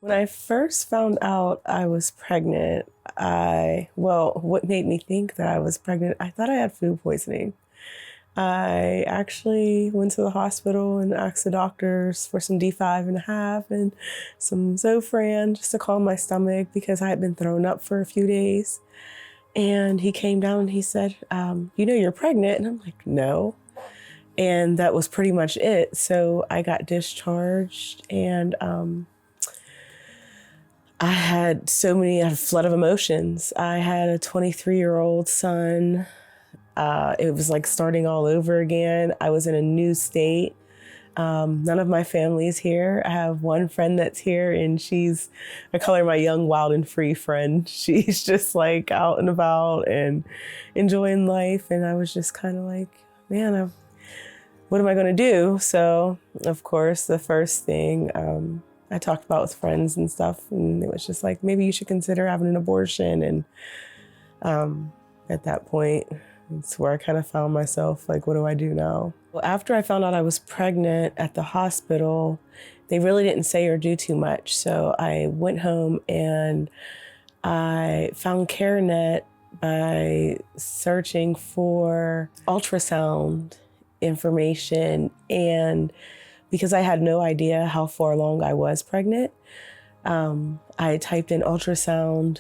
When I first found out I was pregnant, what made me think that I was pregnant, I thought I had food poisoning. I actually went to the hospital and asked the doctors for some D5.5 and some Zofran just to calm my stomach because I had been thrown up for a few days. And he came down and he said, you know you're pregnant? And I'm like, no. And that was pretty much it. So I got discharged and I had a flood of emotions. I had a 23-year-old son. It was like starting all over again. I was in a new state. None of my family is here. I have one friend that's here and I call her my young, wild and free friend. She's just like out and about and enjoying life. And I was just kind of like, man, what am I going to do? So of course, the first thing, I talked about with friends and stuff, and it was just like, maybe you should consider having an abortion. And at that point, it's where I kind of found myself like, what do I do now? Well, after I found out I was pregnant at the hospital, they really didn't say or do too much. So I went home and I found CareNet by searching for ultrasound information, and because I had no idea how far along I was pregnant, I typed in ultrasound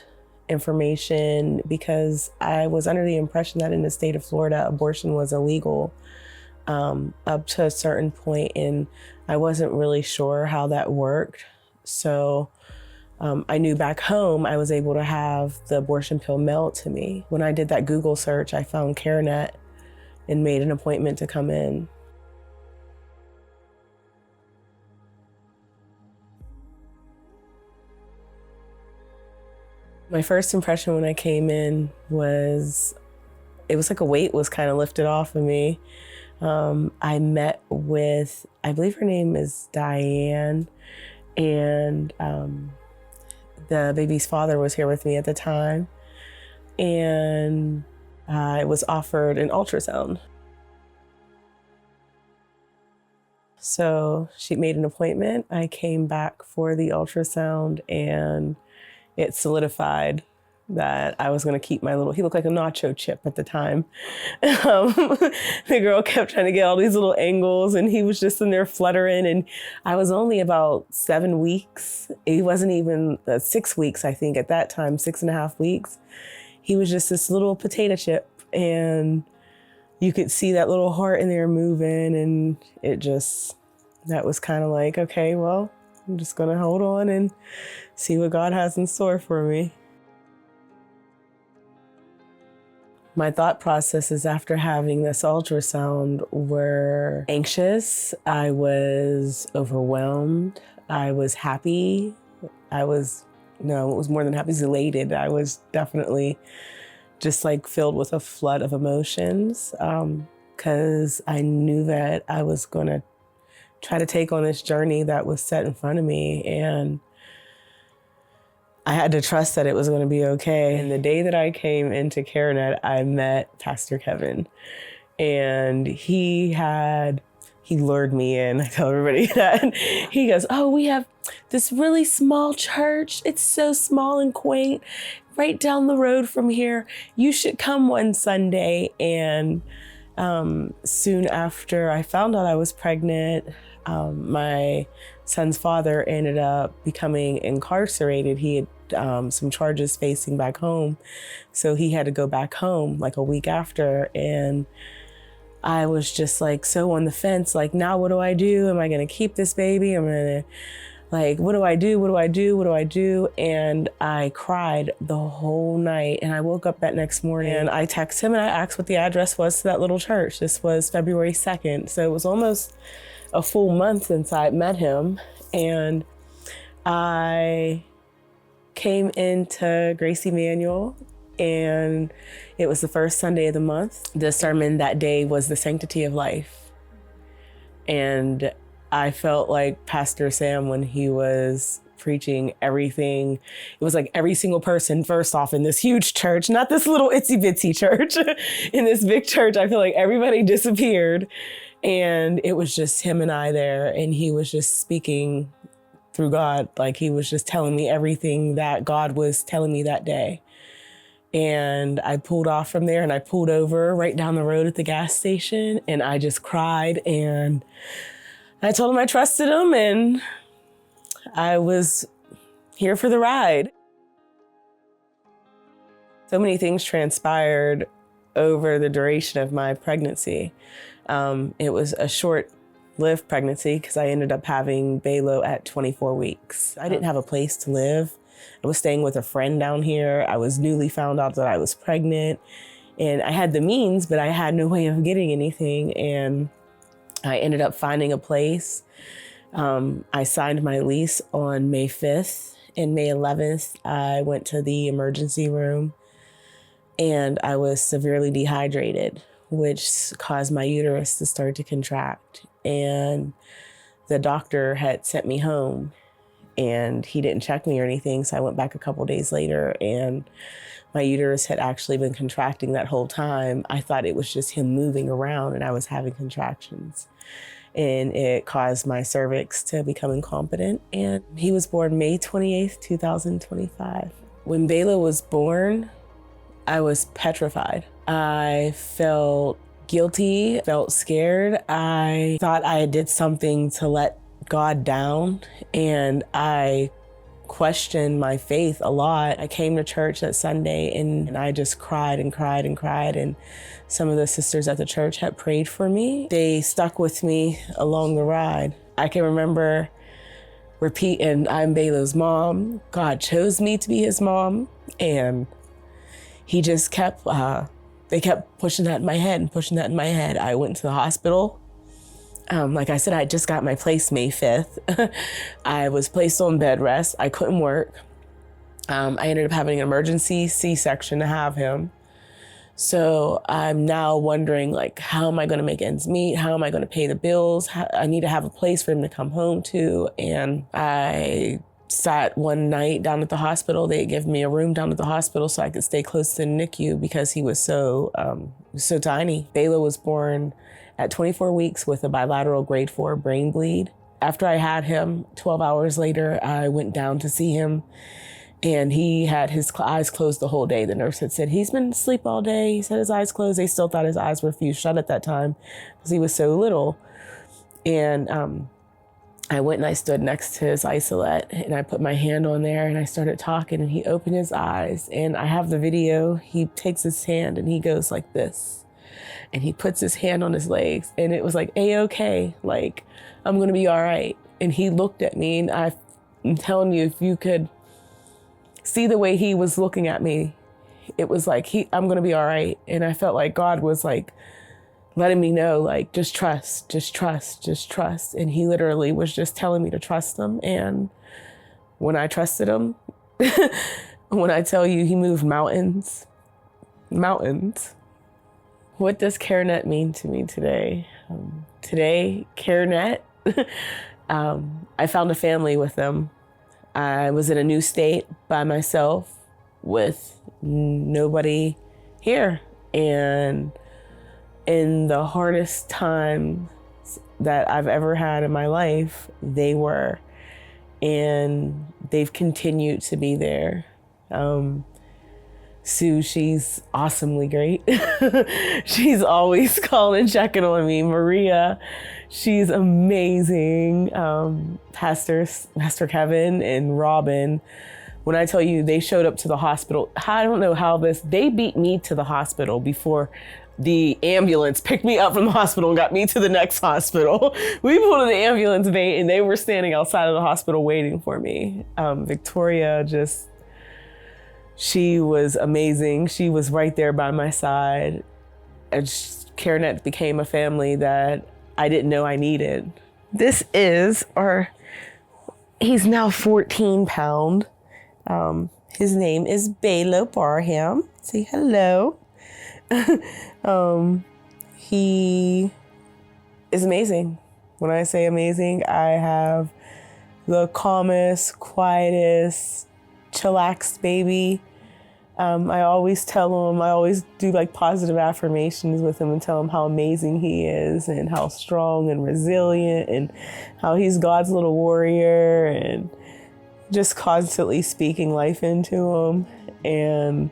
information because I was under the impression that in the state of Florida, abortion was illegal up to a certain point, and I wasn't really sure how that worked. So I knew back home I was able to have the abortion pill mailed to me. When I did that Google search, I found CareNet and made an appointment to come in. My first impression when I came in was, it was like a weight was kind of lifted off of me. I met with, I believe her name is Diane, and the baby's father was here with me at the time, and I was offered an ultrasound. So she made an appointment. I came back for the ultrasound and it solidified that I was going to keep he looked like a nacho chip at the time. The girl kept trying to get all these little angles and he was just in there fluttering. And I was only about 7 weeks. He wasn't even 6 weeks, I think at that time, 6.5 weeks. He was just this little potato chip and you could see that little heart in there moving, and that was kind of like, okay, well, I'm just gonna hold on and see what God has in store for me. My thought processes after having this ultrasound were anxious. I was overwhelmed. I was happy. It was more than happy, it was elated. I was definitely just like filled with a flood of emotions because I knew that I was gonna try to take on this journey that was set in front of me, and I had to trust that it was going to be okay. And the day that I came into CareNet, I met Pastor Kevin, and he lured me in. I tell everybody that. He goes, oh, we have this really small church. It's so small and quaint right down the road from here. You should come one Sunday. And soon after I found out I was pregnant, my son's father ended up becoming incarcerated. He had some charges facing back home. So he had to go back home like a week after. And I was just like so on the fence, like, now what do I do? Am I going to keep this baby? What do I do? What do I do? What do I do? And I cried the whole night. And I woke up that next morning and I texted him and I asked what the address was to that little church. This was February 2nd. So it was almost a full month since I met him. And I came into Grace Emanuel, and it was the first Sunday of the month. The sermon that day was the sanctity of life. And I felt like Pastor Sam when he was preaching everything. It was like every single person, first off, in this huge church, not this little itsy bitsy church. In this big church, I feel like everybody disappeared. And it was just him and I there. And he was just speaking through God. Like he was just telling me everything that God was telling me that day. And I pulled off from there and I pulled over right down the road at the gas station and I just cried and I told him I trusted him and I was here for the ride. So many things transpired over the duration of my pregnancy. It was a short-lived pregnancy because I ended up having Baylo at 24 weeks. I didn't have a place to live. I was staying with a friend down here. I was newly found out that I was pregnant and I had the means, but I had no way of getting anything. And I ended up finding a place. I signed my lease on May 5th and May 11th. I went to the emergency room and I was severely dehydrated, which caused my uterus to start to contract. And the doctor had sent me home and he didn't check me or anything. So I went back a couple days later and my uterus had actually been contracting that whole time. I thought it was just him moving around and I was having contractions. And it caused my cervix to become incompetent. And he was born May 28th, 2025. When Baylo was born, I was petrified. I felt guilty, felt scared. I thought I did something to let God down, and I questioned my faith a lot. I came to church that Sunday and I just cried and cried and cried, and some of the sisters at the church had prayed for me. They stuck with me along the ride. I can remember repeating, I'm Baylo's mom. God chose me to be his mom, and he just kept, they kept pushing that in my head and pushing that in my head. I went to the hospital. Like I said, I just got my place May 5th. I was placed on bed rest. I couldn't work. I ended up having an emergency C-section to have him. So I'm now wondering, like, how am I going to make ends meet? How am I going to pay the bills? I need to have a place for him to come home to. And I sat one night down at the hospital. They gave me a room down at the hospital so I could stay close to the NICU because he was so tiny. Baylo was born at 24 weeks with a bilateral grade 4 brain bleed. After I had him, 12 hours later, I went down to see him and he had his eyes closed the whole day. The nurse had said, he's been asleep all day. He had his eyes closed. They still thought his eyes were fused shut at that time because he was so little. And I went and I stood next to his isolette and I put my hand on there and I started talking and he opened his eyes and I have the video. He takes his hand and he goes like this and he puts his hand on his legs and it was like, A-okay, like, I'm gonna be all right. And he looked at me and I'm telling you, if you could see the way he was looking at me, it was like, I'm gonna be all right. And I felt like God was like, letting me know, like, just trust, just trust, just trust. And he literally was just telling me to trust him. And when I trusted him, when I tell you he moved mountains. What does CareNet mean to me today? Today, CareNet, I found a family with them. I was in a new state by myself with nobody here. And in the hardest time that I've ever had in my life, they were, and they've continued to be there. Sue, she's awesomely great. She's always calling, checking on me. Maria, she's amazing. Pastor Kevin and Robin, when I tell you they showed up to the hospital, I don't know how they beat me to the hospital before the ambulance picked me up from the hospital and got me to the next hospital. We pulled in the ambulance bay and they were standing outside of the hospital waiting for me. Victoria, she was amazing. She was right there by my side. And CareNet became a family that I didn't know I needed. This is he's now 14 pound. His name is Baylo Barham. Say hello. He is amazing. When I say amazing, I have the calmest, quietest, chillaxed baby. I always tell him, I always do like positive affirmations with him and tell him how amazing he is and how strong and resilient and how he's God's little warrior, and just constantly speaking life into him. And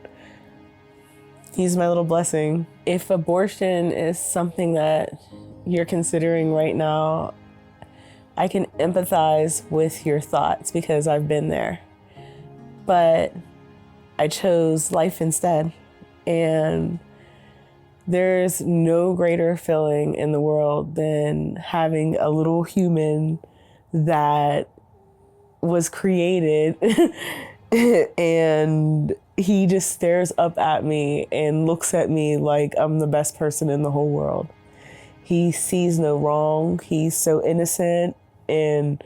he's my little blessing. If abortion is something that you're considering right now, I can empathize with your thoughts because I've been there. But I chose life instead. And there's no greater feeling in the world than having a little human that was created and he just stares up at me and looks at me like I'm the best person in the whole world. He sees no wrong. He's so innocent, and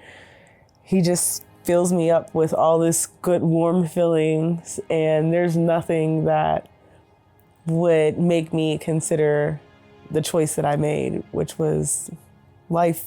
he just fills me up with all this good, warm feelings, and there's nothing that would make me consider the choice that I made, which was life.